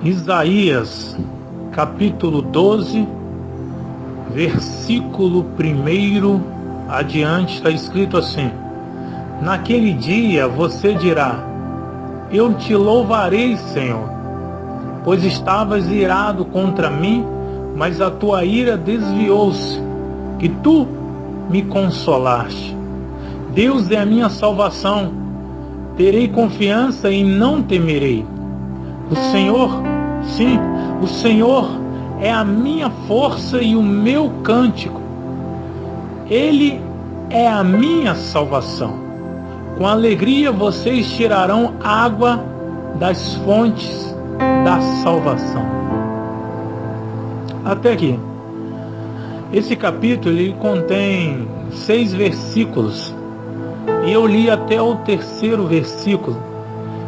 Isaías, capítulo 12, versículo 1 adiante, está escrito assim: Naquele dia você dirá: Eu te louvarei, Senhor, pois estavas irado contra mim, mas a tua ira desviou-se, e tu me consolaste. Deus é a minha salvação, terei confiança e não temerei. O Senhor, sim, o Senhor é a minha força e o meu cântico. Ele é a minha salvação. Com alegria vocês tirarão água das fontes da salvação. Até aqui. Esse capítulo ele contém 6 versículos. E eu li até o 3º versículo.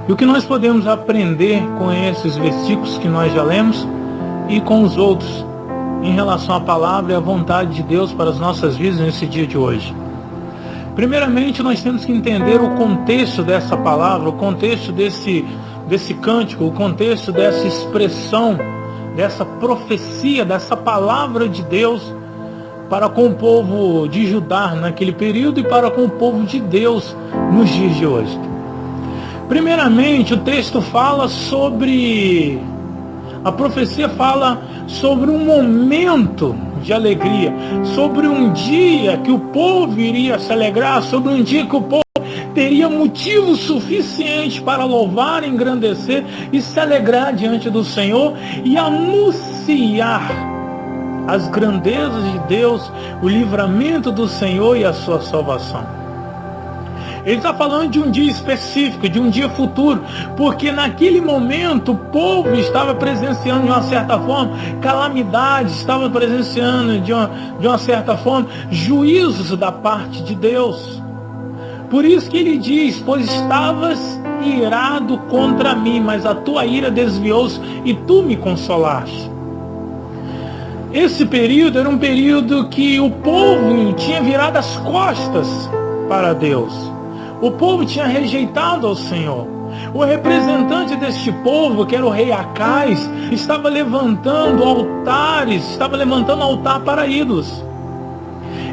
E o que nós podemos aprender com esses versículos que nós já lemos e com os outros em relação à palavra e à vontade de Deus para as nossas vidas nesse dia de hoje? Primeiramente, nós temos que entender o contexto dessa palavra, o contexto desse cântico, o contexto dessa expressão, dessa profecia, dessa palavra de Deus para com o povo de Judá naquele período e para com o povo de Deus nos dias de hoje. Primeiramente, o texto fala sobre, a profecia fala sobre um momento de alegria, sobre um dia que o povo iria se alegrar, sobre um dia que o povo teria motivo suficiente para louvar, engrandecer e se alegrar diante do Senhor e anunciar as grandezas de Deus, o livramento do Senhor e a sua salvação. Ele está falando de um dia específico, de um dia futuro, porque naquele momento o povo estava presenciando de uma certa forma calamidades, estava presenciando de uma certa forma juízos da parte de Deus. Por isso que ele diz: pois estavas irado contra mim, mas a tua ira desviou-se e tu me consolaste. Esse período era um período que o povo tinha virado as costas para Deus. O povo tinha rejeitado ao Senhor. O representante deste povo, que era o rei Acais, estava levantando altar para ídolos.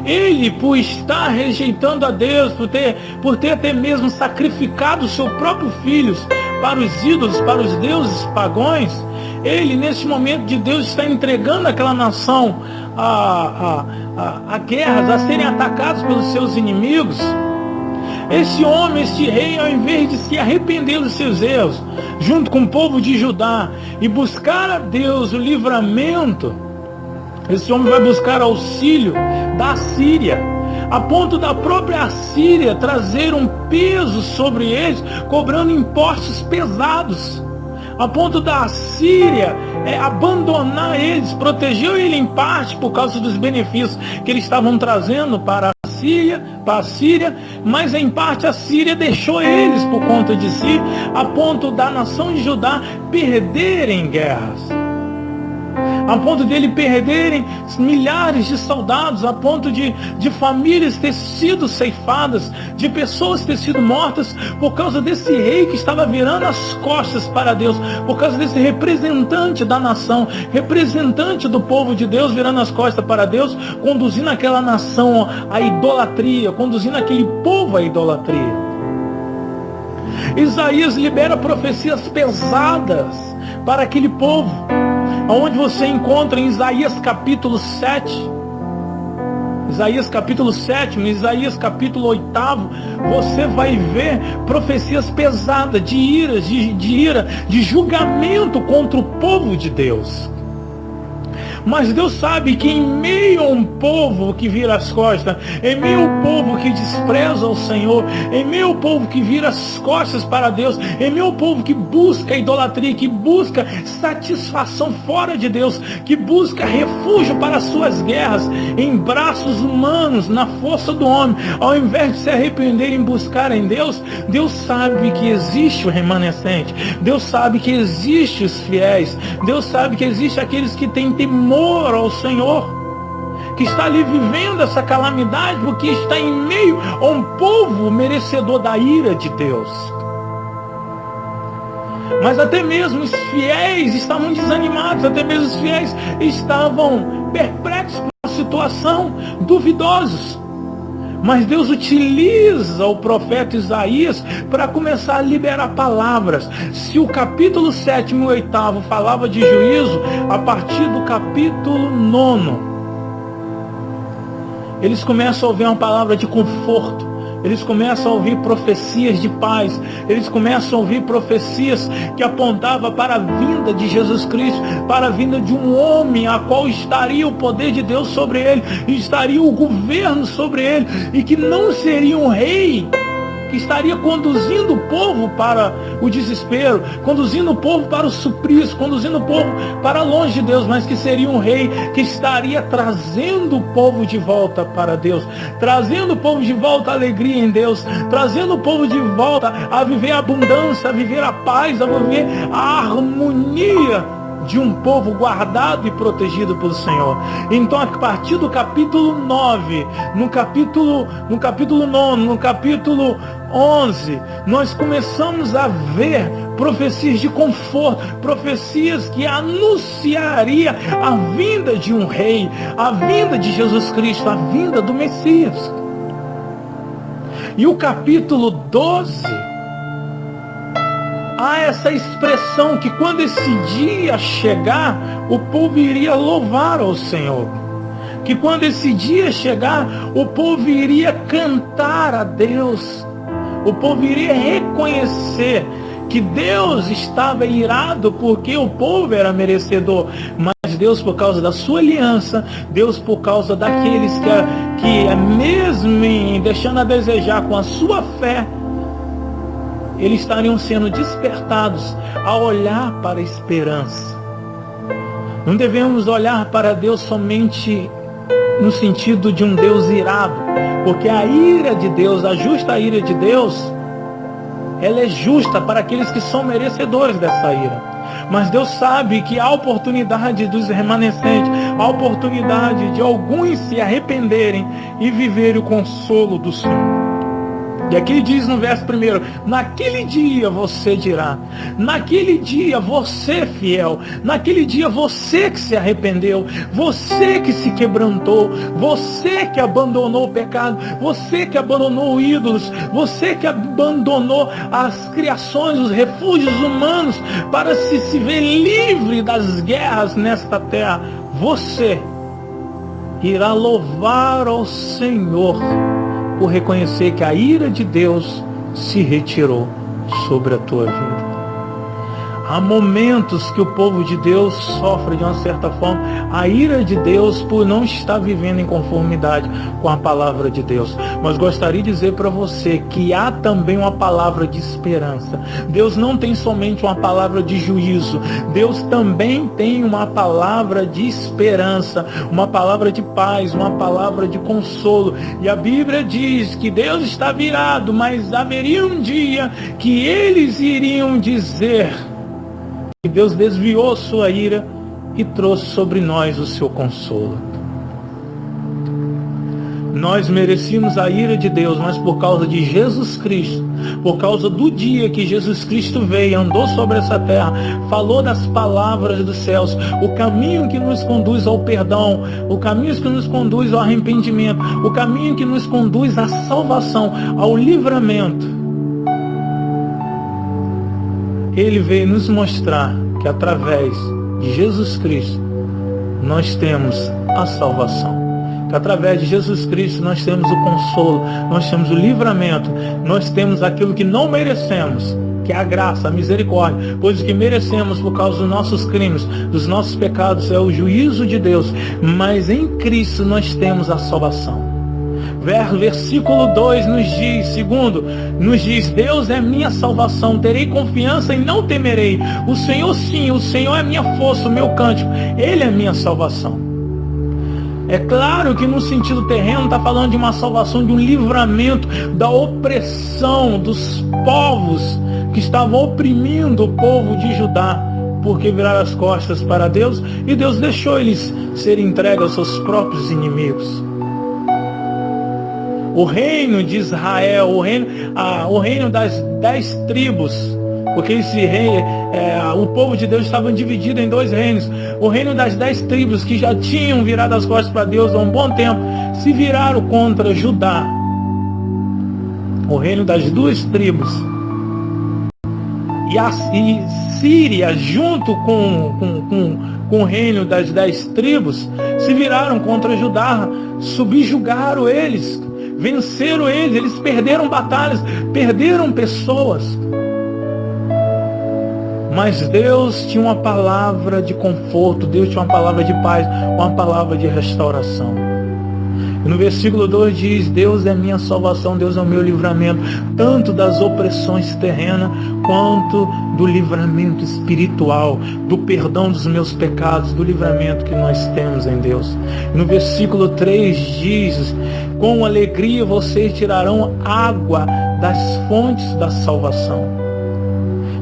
Ele, por estar rejeitando a Deus, por ter até mesmo sacrificado o seu próprio filho para os ídolos, para os deuses pagãos, ele, nesse momento de Deus, está entregando aquela nação a guerras, a serem atacados pelos seus inimigos. Esse homem, este rei, ao invés de se arrepender dos seus erros, junto com o povo de Judá, e buscar a Deus o livramento, esse homem vai buscar auxílio da Assíria, a ponto da própria Assíria trazer um peso sobre eles, cobrando impostos pesados, a ponto da Assíria abandonar eles, protegeu ele em parte por causa dos benefícios que eles estavam trazendo para a Síria, mas em parte a Síria deixou eles por conta de si, a ponto da nação de Judá perderem guerras, a ponto dele perderem milhares de soldados, a ponto de famílias ter sido ceifadas, de pessoas ter sido mortas por causa desse rei que estava virando as costas para Deus, por causa desse representante da nação, representante do povo de Deus virando as costas para Deus, conduzindo aquela nação à idolatria, conduzindo aquele povo à idolatria. Isaías libera profecias pesadas para aquele povo, onde você encontra em Isaías capítulo 7, Isaías capítulo 7, Isaías capítulo 8, você vai ver profecias pesadas de ira, de julgamento contra o povo de Deus. Mas Deus sabe que em meio a um povo que vira as costas, em meio ao povo que despreza o Senhor, em meio ao povo que vira as costas para Deus, em meio ao povo que busca idolatria, que busca satisfação fora de Deus, que busca refúgio para as suas guerras, em braços humanos, na força do homem, ao invés de se arrepender em buscar em Deus, Deus sabe que existe o remanescente, Deus sabe que existe os fiéis, Deus sabe que existe aqueles que têm temor ao Senhor, que está ali vivendo essa calamidade, porque está em meio a um povo merecedor da ira de Deus. Mas até mesmo os fiéis estavam desanimados, até mesmo os fiéis estavam perplexos com a situação, duvidosos. Mas Deus utiliza o profeta Isaías para começar a liberar palavras. Se o capítulo 7 e 8 falava de juízo, a partir do capítulo 9, eles começam a ouvir uma palavra de conforto. Eles começam a ouvir profecias de paz. Eles começam a ouvir profecias que apontavam para a vinda de Jesus Cristo, para a vinda de um homem a qual estaria o poder de Deus sobre ele, e estaria o governo sobre ele, e que não seria um rei que estaria conduzindo o povo para o desespero, conduzindo o povo para o suplício, conduzindo o povo para longe de Deus, mas que seria um rei que estaria trazendo o povo de volta para Deus, trazendo o povo de volta a alegria em Deus, trazendo o povo de volta a viver a abundância, a viver a paz, a viver a harmonia de um povo guardado e protegido pelo Senhor. Então, a partir do capítulo 9, no capítulo 9, no capítulo 11, nós começamos a ver profecias de conforto, profecias que anunciaria a vinda de um rei, a vinda de Jesus Cristo, a vinda do Messias. E o capítulo 12, há essa expressão que quando esse dia chegar, o povo iria louvar ao Senhor. Que quando esse dia chegar, o povo iria cantar a Deus. O povo iria reconhecer que Deus estava irado porque o povo era merecedor. Mas Deus, por causa da sua aliança, Deus, por causa daqueles que mesmo deixando a desejar com a sua fé, eles estariam sendo despertados a olhar para a esperança. Não devemos olhar para Deus somente no sentido de um Deus irado, porque a ira de Deus, a justa ira de Deus, ela é justa para aqueles que são merecedores dessa ira. Mas Deus sabe que há oportunidade dos remanescentes, há oportunidade de alguns se arrependerem e viverem o consolo do Senhor. E aqui diz no verso 1, naquele dia você dirá, naquele dia você fiel, naquele dia você que se arrependeu, você que se quebrantou, você que abandonou o pecado, você que abandonou ídolos, você que abandonou as criações, os refúgios humanos para se ver livre das guerras nesta terra, você irá louvar ao Senhor por reconhecer que a ira de Deus se retirou sobre a tua vida. Há momentos que o povo de Deus sofre de uma certa forma a ira de Deus por não estar vivendo em conformidade com a palavra de Deus. Mas gostaria de dizer para você que há também uma palavra de esperança. Deus não tem somente uma palavra de juízo. Deus também tem uma palavra de esperança, uma palavra de paz, uma palavra de consolo. E a Bíblia diz que Deus está virado, mas haveria um dia que eles iriam dizer que Deus desviou sua ira e trouxe sobre nós o seu consolo. Nós merecíamos a ira de Deus, mas por causa de Jesus Cristo, por causa do dia que Jesus Cristo veio, andou sobre essa terra, falou das palavras dos céus, o caminho que nos conduz ao perdão, o caminho que nos conduz ao arrependimento, o caminho que nos conduz à salvação, ao livramento. Ele veio nos mostrar que através de Jesus Cristo nós temos a salvação. Que através de Jesus Cristo nós temos o consolo, nós temos o livramento, nós temos aquilo que não merecemos, que é a graça, a misericórdia. Pois o que merecemos por causa dos nossos crimes, dos nossos pecados, é o juízo de Deus. Mas em Cristo nós temos a salvação. Versículo 2 nos diz, Deus é minha salvação, terei confiança e não temerei. O Senhor sim, o Senhor é minha força, o meu cântico, Ele é minha salvação. É claro que no sentido terreno está falando de uma salvação, de um livramento da opressão dos povos que estavam oprimindo o povo de Judá, porque viraram as costas para Deus e Deus deixou eles serem entregues aos seus próprios inimigos. O reino de Israel, o reino das 10 tribos Porque esse rei, o povo de Deus estava dividido em 2 reinos. O reino das 10 tribos, que já tinham virado as costas para Deus há um bom tempo, se viraram contra Judá. O reino das 2 tribos. E Síria, junto com o reino das 10 tribos, se viraram contra Judá, subjugaram eles, venceram eles perderam batalhas, perderam pessoas. Mas Deus tinha uma palavra de conforto, Deus tinha uma palavra de paz, uma palavra de restauração. E no versículo 2 diz: Deus é minha salvação, Deus é o meu livramento, tanto das opressões terrenas, quanto do livramento espiritual, do perdão dos meus pecados, do livramento que nós temos em Deus. E no versículo 3 diz: com alegria vocês tirarão água das fontes da salvação.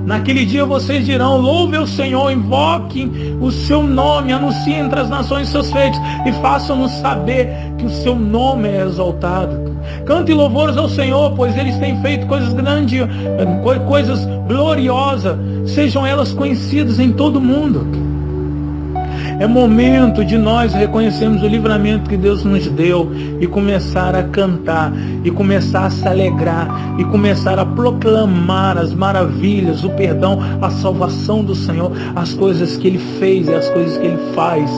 Naquele dia vocês dirão: louve o Senhor, invoquem o seu nome, anunciem entre as nações seus feitos e façam-nos saber que o seu nome é exaltado. Cantem louvores ao Senhor, pois eles têm feito coisas grandes, coisas gloriosas, sejam elas conhecidas em todo o mundo. É momento de nós reconhecermos o livramento que Deus nos deu e começar a cantar, e começar a se alegrar, e começar a proclamar as maravilhas, o perdão, a salvação do Senhor, as coisas que Ele fez e as coisas que Ele faz.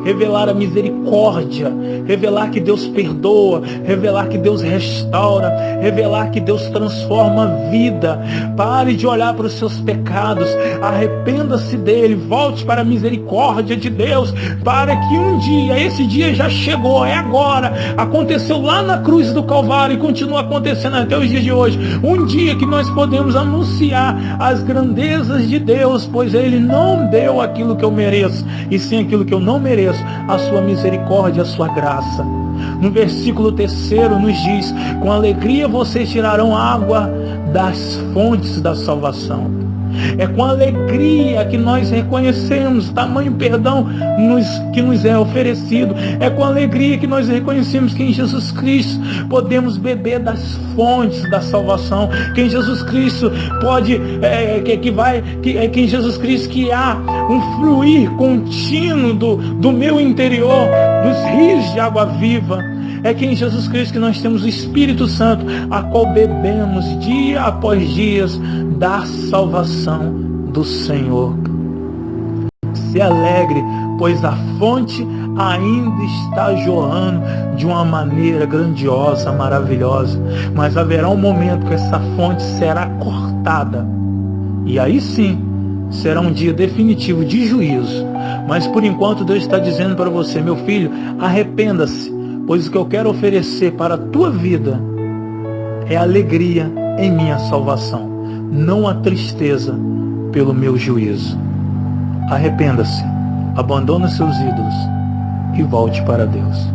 Revelar a misericórdia, revelar que Deus perdoa, revelar que Deus restaura, revelar que Deus transforma a vida. Pare de olhar para os seus pecados, arrependa-se dele, volte para a misericórdia de Deus, para que um dia, esse dia já chegou, é agora, aconteceu lá na cruz do Calvário e continua acontecendo até os dias de hoje. Um dia que nós podemos anunciar as grandezas de Deus, pois Ele não deu aquilo que eu mereço, e sim aquilo que eu não mereço, a sua misericórdia, a sua graça. No versículo 3 nos diz: com alegria vocês tirarão água das fontes da salvação. É com alegria que nós reconhecemos o tamanho perdão que nos é oferecido. É com alegria que nós reconhecemos que em Jesus Cristo podemos beber das fontes da salvação. Que em Jesus Cristo que em Jesus Cristo que há um fluir contínuo do meu interior, dos rios de água viva. É que em Jesus Cristo que nós temos o Espírito Santo, a qual bebemos dia após dia da salvação do Senhor. Se alegre, pois a fonte ainda está jorrando de uma maneira grandiosa, maravilhosa. Mas haverá um momento que essa fonte será cortada. E aí sim, será um dia definitivo de juízo. Mas por enquanto Deus está dizendo para você: meu filho, arrependa-se, pois o que eu quero oferecer para a tua vida é alegria em minha salvação, não a tristeza pelo meu juízo. Arrependa-se, abandone seus ídolos e volte para Deus.